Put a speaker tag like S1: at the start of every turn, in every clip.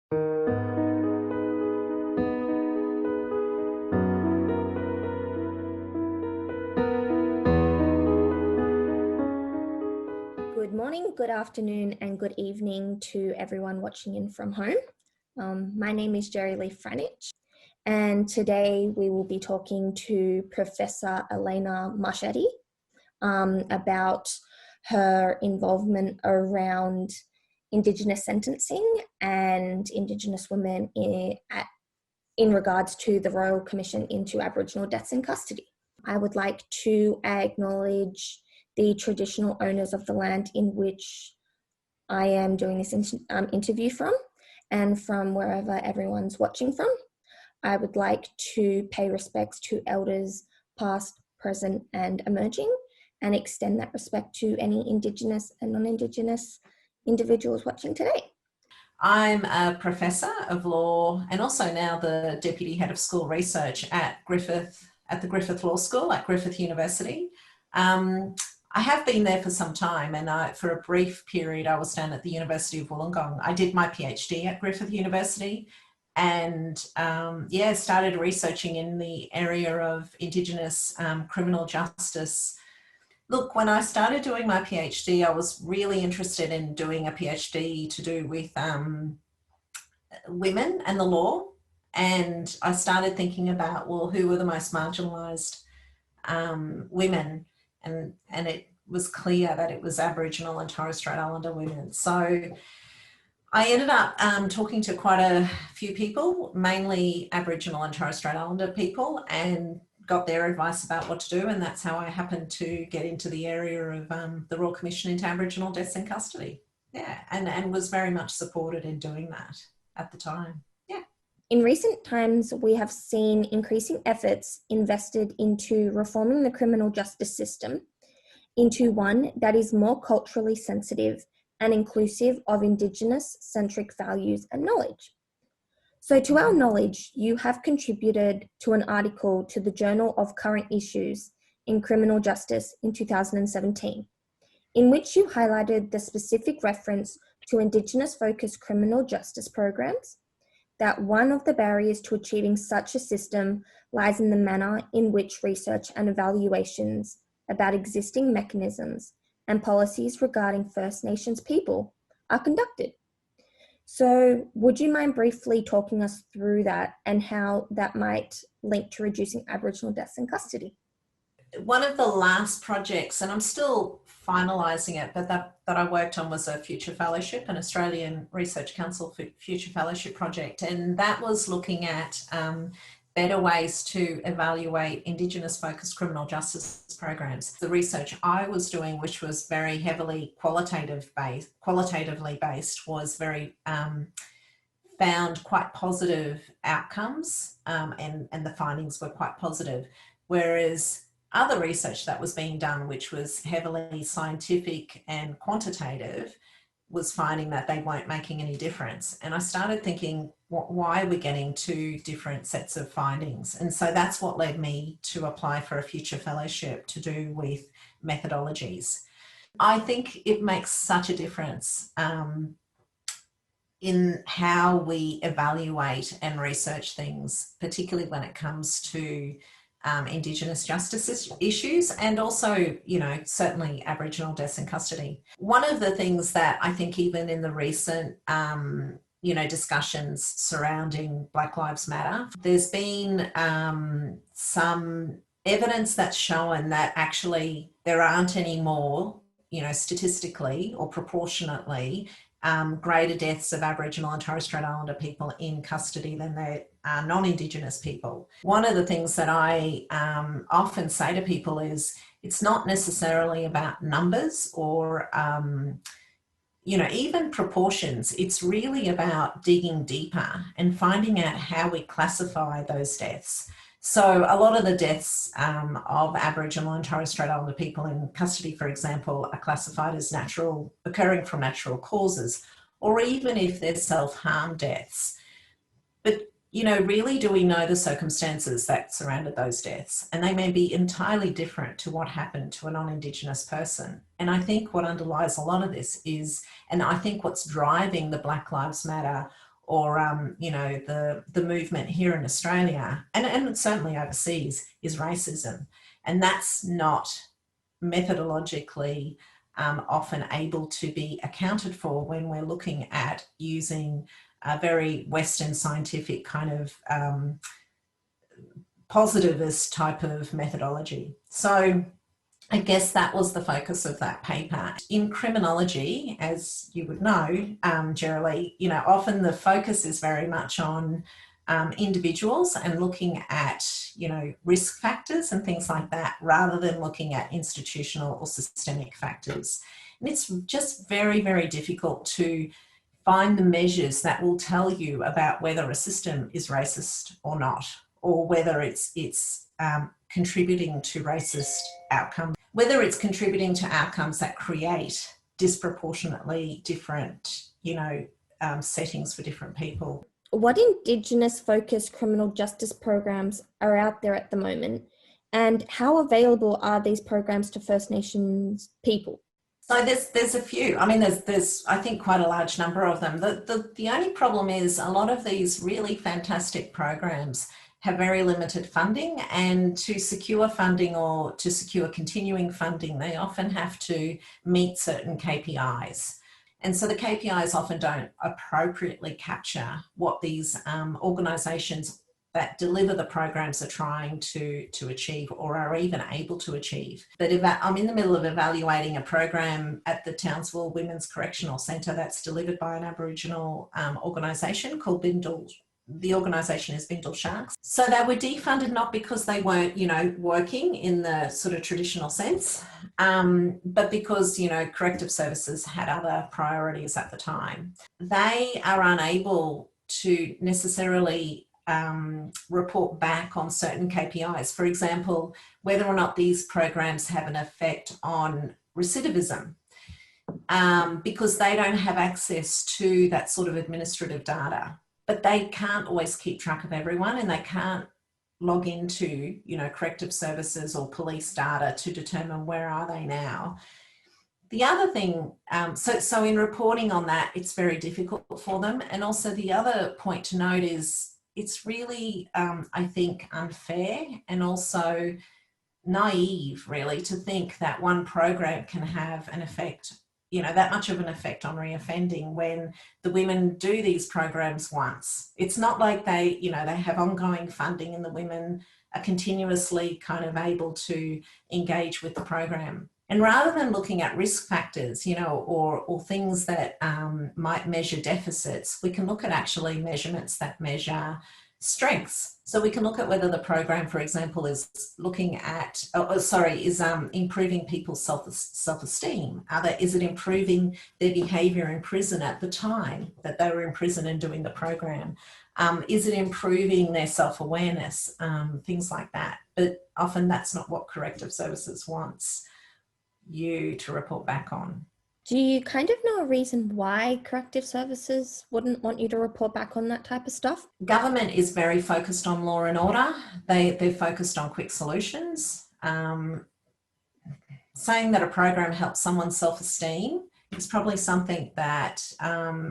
S1: Good morning, good afternoon, and good evening to everyone watching in from home. My name is Jerry Lee Franich, and today we will be talking to Professor Elena Marchetti about her involvement around Indigenous sentencing and Indigenous women in regards to the Royal Commission into Aboriginal deaths in custody. I would like to acknowledge the traditional owners of the land in which I am doing this interview from, and from wherever everyone's watching from. I would like to pay respects to elders past, present, and emerging, and extend that respect to any Indigenous and non-Indigenous individuals watching today.
S2: I'm a professor of law and also now the Deputy Head of School Research at the Griffith Law School at Griffith University. I have been there for some time, and for a brief period I was down at the University of Wollongong. I did my PhD at Griffith University and started researching in the area of Indigenous criminal justice. Look, when I started doing my PhD, I was really interested in doing a PhD to do with women and the law. And I started thinking about, well, who were the most marginalised women? And it was clear that it was Aboriginal and Torres Strait Islander women. So I ended up talking to quite a few people, mainly Aboriginal and Torres Strait Islander people, and got their advice about what to do. And that's how I happened to get into the area of the Royal Commission into Aboriginal deaths in custody. Yeah, and was very much supported in doing that at the time. Yeah.
S1: In recent times, we have seen increasing efforts invested into reforming the criminal justice system into one that is more culturally sensitive and inclusive of Indigenous-centric values and knowledge. So to our knowledge, you have contributed to an article to the Journal of Current Issues in Criminal Justice in 2017, in which you highlighted the specific reference to Indigenous-focused criminal justice programs, that one of the barriers to achieving such a system lies in the manner in which research and evaluations about existing mechanisms and policies regarding First Nations people are conducted. So would you mind briefly talking us through that and how that might link to reducing Aboriginal deaths in custody?
S2: One of the last projects, and I'm still finalising it, but that I worked on was a Future Fellowship, an Australian Research Council Future Fellowship project, and that was looking at better ways to evaluate Indigenous-focused criminal justice programs. The research I was doing, which was very heavily qualitatively based, was very found quite positive outcomes, and the findings were quite positive, whereas other research that was being done, which was heavily scientific and quantitative, was finding that they weren't making any difference. And I started thinking, why are we getting two different sets of findings? And so that's what led me to apply for a future fellowship to do with methodologies. I think it makes such a difference in how we evaluate and research things, particularly when it comes to Indigenous justice issues, and also, certainly Aboriginal deaths in custody. One of the things that I think even in the recent, discussions surrounding Black Lives Matter, there's been some evidence that's shown that actually there aren't any more, statistically or proportionately, greater deaths of Aboriginal and Torres Strait Islander people in custody than there are non-Indigenous people. One of the things that I often say to people is it's not necessarily about numbers or, even proportions. It's really about digging deeper and finding out how we classify those deaths. So a lot of the deaths of Aboriginal and Torres Strait Islander people in custody, for example, are classified as occurring from natural causes, or even if they're self-harm deaths. But, really, do we know the circumstances that surrounded those deaths? And they may be entirely different to what happened to a non-Indigenous person. And I think what underlies a lot of this is, and I think what's driving the Black Lives Matter you know, the movement here in Australia and certainly overseas is racism. And that's not methodologically often able to be accounted for when we're looking at using a very Western scientific kind of positivist type of methodology. So I guess that was the focus of that paper. In criminology, as you would know, Geraldine, you know, often the focus is very much on individuals and looking at, you know, risk factors and things like that, rather than looking at institutional or systemic factors. And it's just very, very difficult to find the measures that will tell you about whether a system is racist or not, or whether it's contributing to racist outcomes, whether it's contributing to outcomes that create disproportionately different, you know, settings for different people.
S1: What Indigenous-focused criminal justice programs are out there at the moment, and how available are these programs to First Nations people?
S2: So there's a few. I mean, there's I think quite a large number of them. The only problem is a lot of these really fantastic programs have very limited funding, and to secure funding or to secure continuing funding, they often have to meet certain KPIs. And so the KPIs often don't appropriately capture what these organisations that deliver the programs are trying to achieve or are even able to achieve. But if I'm in the middle of evaluating a program at the Townsville Women's Correctional Centre that's delivered by an Aboriginal organisation called Bindle. The organisation is Bindle Sharks. So they were defunded not because they weren't, you know, working in the sort of traditional sense, but because, you know, corrective services had other priorities at the time. They are unable to necessarily report back on certain KPIs. For example, whether or not these programs have an effect on recidivism, because they don't have access to that sort of administrative data. But they can't always keep track of everyone, and they can't log into, you know, corrective services or police data to determine where are they now. The other thing, so in reporting on that, it's very difficult for them. And also the other point to note is it's really, I think, unfair and also naive, really, to think that one program can have an effect, you know, that much of an effect on reoffending when the women do these programs once. It's not like they, you know, they have ongoing funding and the women are continuously kind of able to engage with the program. And rather than looking at risk factors, you know, or things that might measure deficits, we can look at actually measurements that measure strengths. So we can look at whether the program, for example, is looking at, is improving people's self-esteem. Is it improving their behaviour in prison at the time that they were in prison and doing the program? Is it improving their self-awareness? Things like that. But often that's not what corrective services wants you to report back on.
S1: Do you kind of know a reason why corrective services wouldn't want you to report back on that type of stuff?
S2: Government is very focused on law and order. They're focused on quick solutions. Saying that a program helps someone's self-esteem is probably something that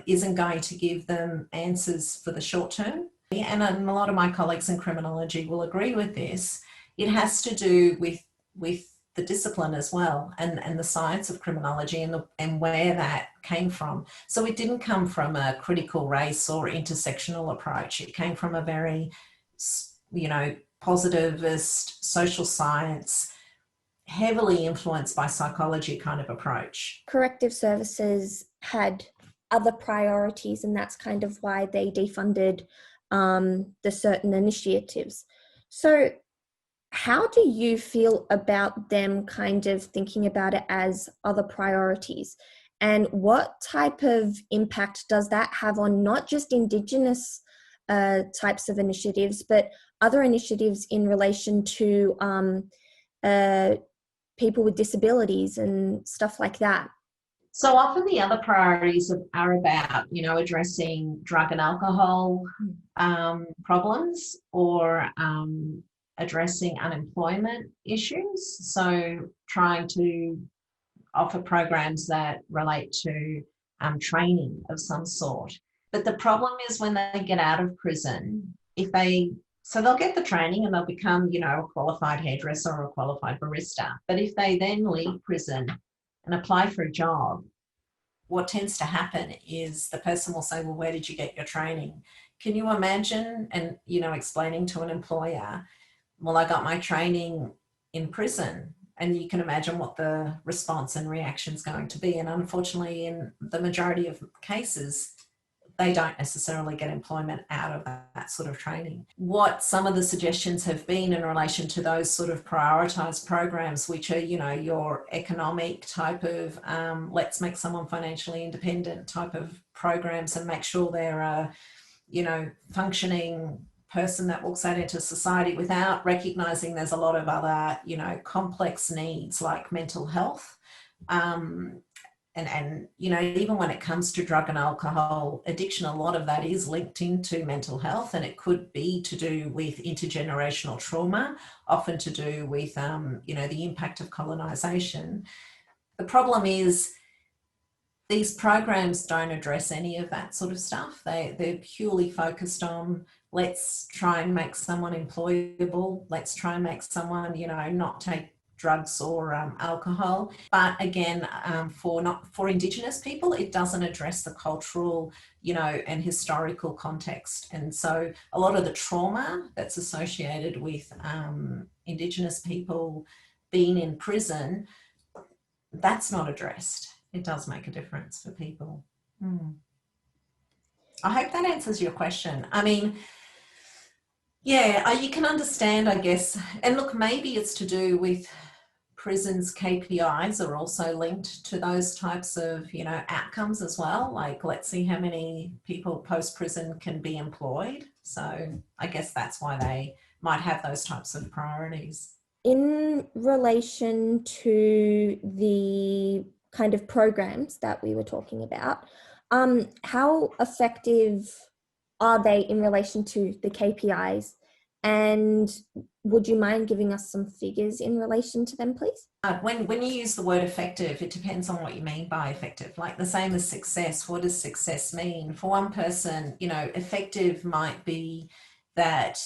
S2: isn't going to give them answers for the short term. And a lot of my colleagues in criminology will agree with this. It has to do with the discipline as well, and the science of criminology and where that came from. So it didn't come from a critical race or intersectional approach. It came from a very, you know, positivist, social science, heavily influenced by psychology kind of approach.
S1: Corrective services had other priorities, and that's kind of why they defunded the certain initiatives. So how do you feel about them kind of thinking about it as other priorities? And what type of impact does that have on not just Indigenous types of initiatives, but other initiatives in relation to people with disabilities and stuff like that?
S2: So often the other priorities are about, you know, addressing drug and alcohol problems, or addressing unemployment issues. So trying to offer programs that relate to training of some sort. But the problem is when they get out of prison, so they'll get the training and they'll become, a qualified hairdresser or a qualified barista. But if they then leave prison and apply for a job, what tends to happen is the person will say, well, where did you get your training? Can you imagine? And, explaining to an employer, well, I got my training in prison. And you can imagine what the response and reaction is going to be. And unfortunately, in the majority of cases, they don't necessarily get employment out of that sort of training. What some of the suggestions have been in relation to those sort of prioritised programs, which are, your economic type of, let's make someone financially independent type of programs and make sure they're a, functioning person that walks out into society without recognising there's a lot of other, complex needs like mental health. And even when it comes to drug and alcohol addiction, a lot of that is linked into mental health, and it could be to do with intergenerational trauma, often to do with, the impact of colonisation. The problem is these programs don't address any of that sort of stuff. They're purely focused on, let's try and make someone employable. Let's try and make someone, not take drugs or alcohol. But again, for Indigenous people, it doesn't address the cultural, and historical context. And so a lot of the trauma that's associated with Indigenous people being in prison, that's not addressed. It does make a difference for people. I hope that answers your question. I mean, yeah, you can understand, I guess, and look, maybe it's to do with prisons' KPIs are also linked to those types of, outcomes as well. Like, let's see how many people post-prison can be employed. So I guess that's why they might have those types of priorities.
S1: In relation to the kind of programs that we were talking about, how effective are they in relation to the KPIs? And would you mind giving us some figures in relation to them, please?
S2: When you use the word effective, it depends on what you mean by effective. Like the same as success, what does success mean? For one person, effective might be that,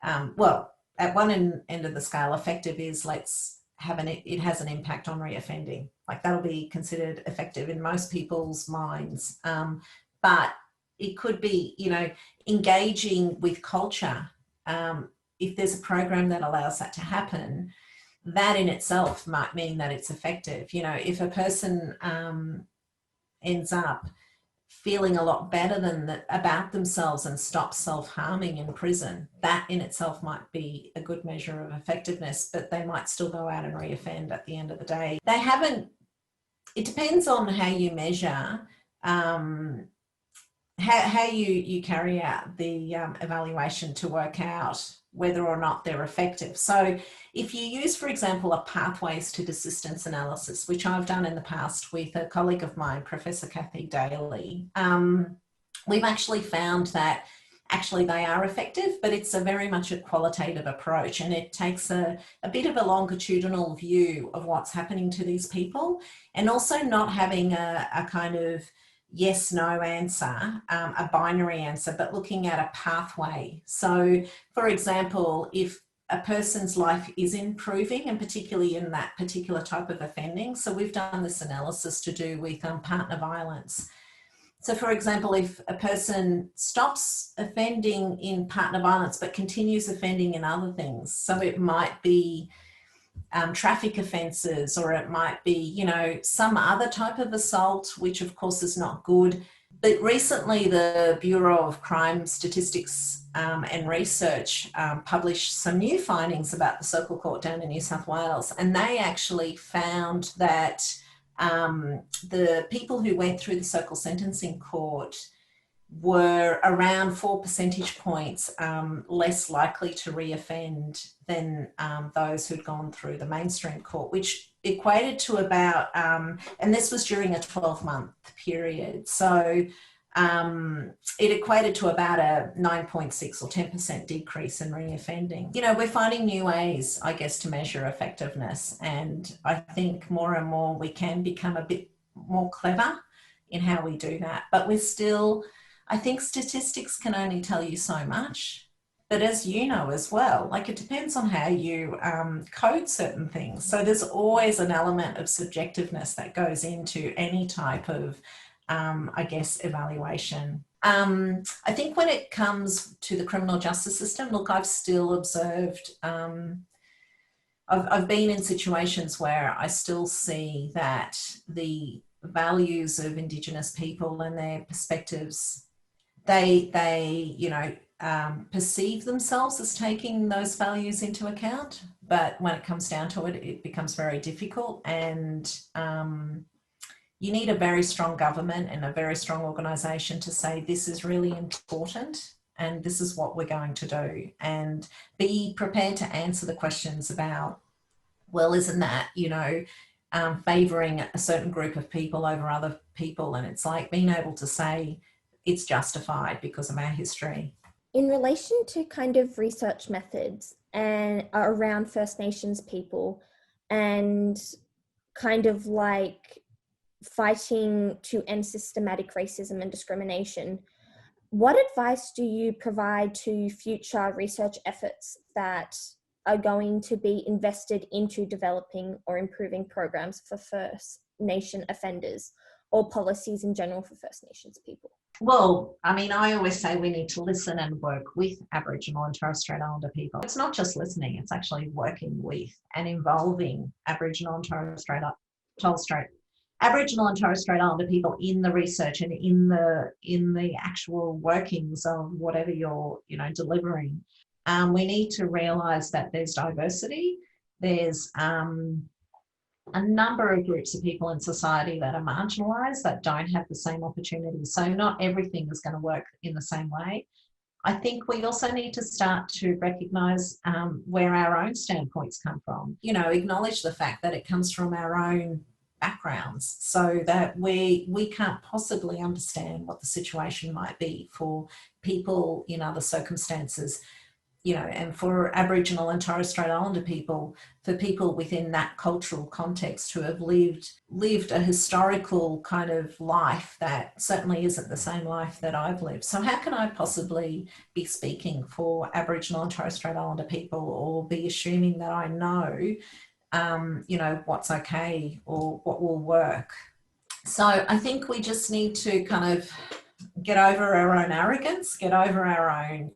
S2: at one end of the scale, effective is it has an impact on reoffending. Like that'll be considered effective in most people's minds. But it could be, engaging with culture. If there's a program that allows that to happen, that in itself might mean that it's effective. If a person ends up feeling a lot better about themselves and stops self-harming in prison, that in itself might be a good measure of effectiveness, but they might still go out and reoffend at the end of the day. It depends on how you measure how you carry out the evaluation to work out whether or not they're effective. So if you use, for example, a pathways to desistance analysis, which I've done in the past with a colleague of mine, Professor Kathy Daly, we've actually found that actually they are effective, but it's very much a qualitative approach, and it takes a bit of a longitudinal view of what's happening to these people, and also not having a kind of yes, no answer, a binary answer, but looking at a pathway. So, for example, if a person's life is improving, and particularly in that particular type of offending, so we've done this analysis to do with partner violence. So, for example, if a person stops offending in partner violence but continues offending in other things, so it might be traffic offences, or it might be, some other type of assault, which of course is not good. But recently the Bureau of Crime Statistics and Research published some new findings about the Circle Court down in New South Wales, and they actually found that the people who went through the Circle Sentencing Court were around 4 percentage points less likely to reoffend than those who'd gone through the mainstream court, which equated to about, and this was during a 12-month period, so it equated to about a 9.6 or 10% decrease in reoffending. We're finding new ways, I guess, to measure effectiveness, and I think more and more we can become a bit more clever in how we do that, but we're still, I think statistics can only tell you so much. But as you know as well, like it depends on how you code certain things. So there's always an element of subjectiveness that goes into any type of, I guess, evaluation. I think when it comes to the criminal justice system, look, I've still observed, I've been in situations where I still see that the values of Indigenous people and their perspectives, they perceive themselves as taking those values into account, but when it comes down to it, it becomes very difficult. And you need a very strong government and a very strong organisation to say this is really important and this is what we're going to do, and be prepared to answer the questions about, well, isn't that, favouring a certain group of people over other people? And it's like being able to say it's justified because of our history.
S1: In relation to kind of research methods and around First Nations people and kind of like fighting to end systematic racism and discrimination, what advice do you provide to future research efforts that are going to be invested into developing or improving programs for First Nation offenders or policies in general for First Nations people?
S2: Well, I mean, I always say we need to listen and work with Aboriginal and Torres Strait Islander people. It's not just listening, it's actually working with and involving Aboriginal and Torres Strait Islander people in the research and in the actual workings of whatever you're delivering. We need to realise that there's diversity. There's a number of groups of people in society that are marginalised, that don't have the same opportunities. So not everything is going to work in the same way. I think we also need to start to recognise where our own standpoints come from. Acknowledge the fact that it comes from our own backgrounds, so that we can't possibly understand what the situation might be for people in other circumstances. And for Aboriginal and Torres Strait Islander people, for people within that cultural context who have lived a historical kind of life that certainly isn't the same life that I've lived. So how can I possibly be speaking for Aboriginal and Torres Strait Islander people, or be assuming that I know, what's okay or what will work? So I think we just need to kind of get over our own arrogance, get over our own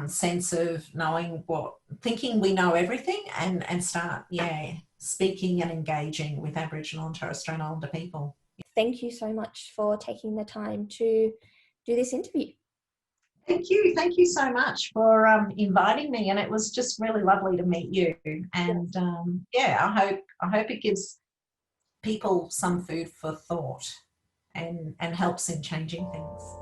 S2: sense of thinking we know everything, and start, speaking and engaging with Aboriginal and Torres Strait Islander people.
S1: Thank you so much for taking the time to do this interview.
S2: Thank you so much for inviting me, and it was just really lovely to meet you. And I hope it gives people some food for thought and helps in changing things.